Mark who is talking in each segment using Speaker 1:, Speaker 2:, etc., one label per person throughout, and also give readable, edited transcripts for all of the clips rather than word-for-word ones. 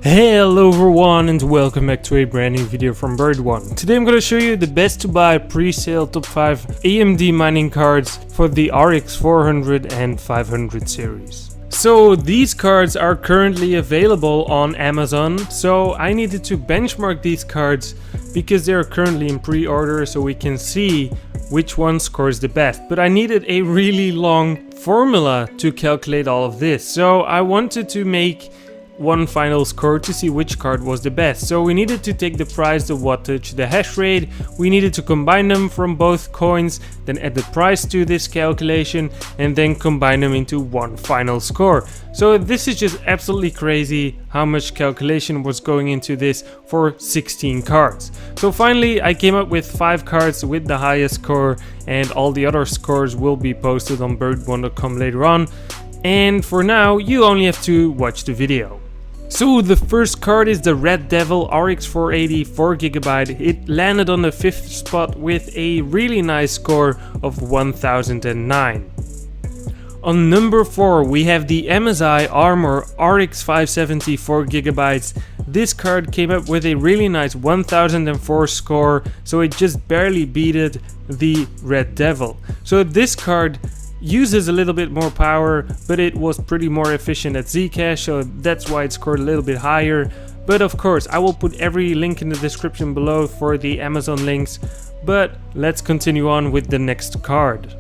Speaker 1: Hello everyone and welcome back to a brand new video from Bird1. Today I'm going to show you the best to buy pre-sale top 5 AMD mining cards for the RX 400 and 500 series. So these cards are currently available on Amazon, so I needed to benchmark these cards because they are currently in pre-order so we can see which one scores the best. But I needed a really long formula to calculate all of this, so I wanted to make one final score to see which card was the best. So we needed to take the price, the wattage, the hash rate, we needed to combine them from both coins, then add the price to this calculation and then combine them into one final score. So this is just absolutely crazy how much calculation was going into this for 16 cards. So finally I came up with 5 cards with the highest score, and all the other scores will be posted on bird1.com later on. And for now you only have to watch the video. So the first card is the Red Devil RX 480 4GB. It landed on the 5th spot with a really nice score of 1009. On number 4 we have the MSI Armor RX 570 4GB. This card came up with a really nice 1004 score, so it just barely beated the Red Devil. So this card uses a little bit more power, but it was pretty more efficient at ZCash, so that's why it scored a little bit higher. But of course I will put every link in the description below for the Amazon links. But let's continue on with the next card.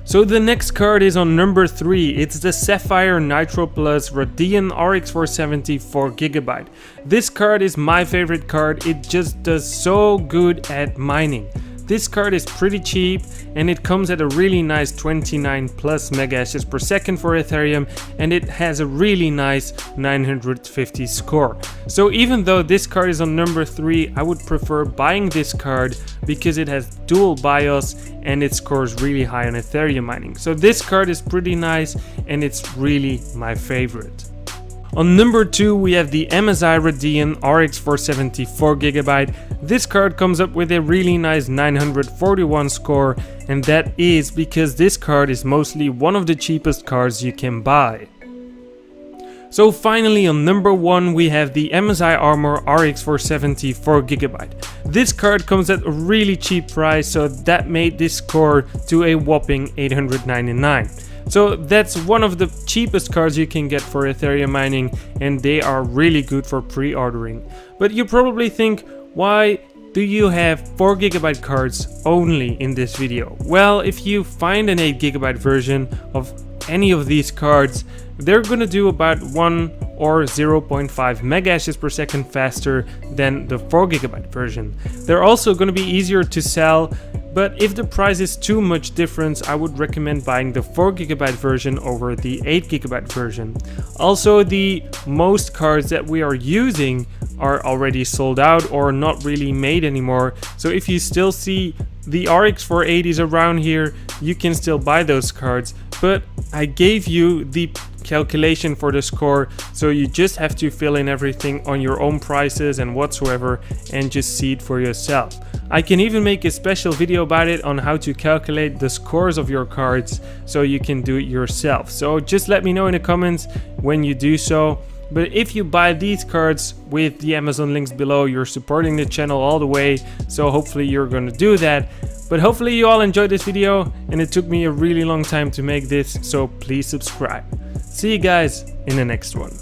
Speaker 1: So the next card is on number 3. It's the Sapphire Nitro Plus Radeon RX 470 4GB. This card is my favorite card. It just does so good at mining. This card is pretty cheap and it comes at a really nice 29 plus megahashes per second for Ethereum, and it has a really nice 950 score. So even though this card is on number 3, I would prefer buying this card because it has dual BIOS and it scores really high on Ethereum mining. So this card is pretty nice and it's really my favorite. On number 2 we have the MSI Radeon RX 470 4GB. This card comes up with a really nice 941 score, and that is because this card is mostly one of the cheapest cards you can buy. So finally on number 1 we have the MSI Armor RX 470 4GB. This card comes at a really cheap price, so that made this score to a whopping 899. So that's one of the cheapest cards you can get for Ethereum mining, and they are really good for pre-ordering. But you probably think, why do you have 4GB cards only in this video? Well, if you find an 8GB version of any of these cards, they're gonna do about 1 or 0.5 megahashes per second faster than the 4GB version. They're also gonna be easier to sell, but if the price is too much difference, I would recommend buying the 4GB version over the 8GB version. Also, the most cards that we are using are already sold out or not really made anymore. So if you still see the RX 480s around here, you can still buy those cards. But I gave you the calculation for the score, so you just have to fill in everything on your own prices and whatsoever and just see it for yourself. I can even make a special video about it on how to calculate the scores of your cards so you can do it yourself. So just let me know in the comments when you do so. But if you buy these cards with the Amazon links below, you're supporting the channel all the way, so hopefully you're gonna do that. But hopefully you all enjoyed this video, and it took me a really long time to make this, so please subscribe. See you guys in the next one.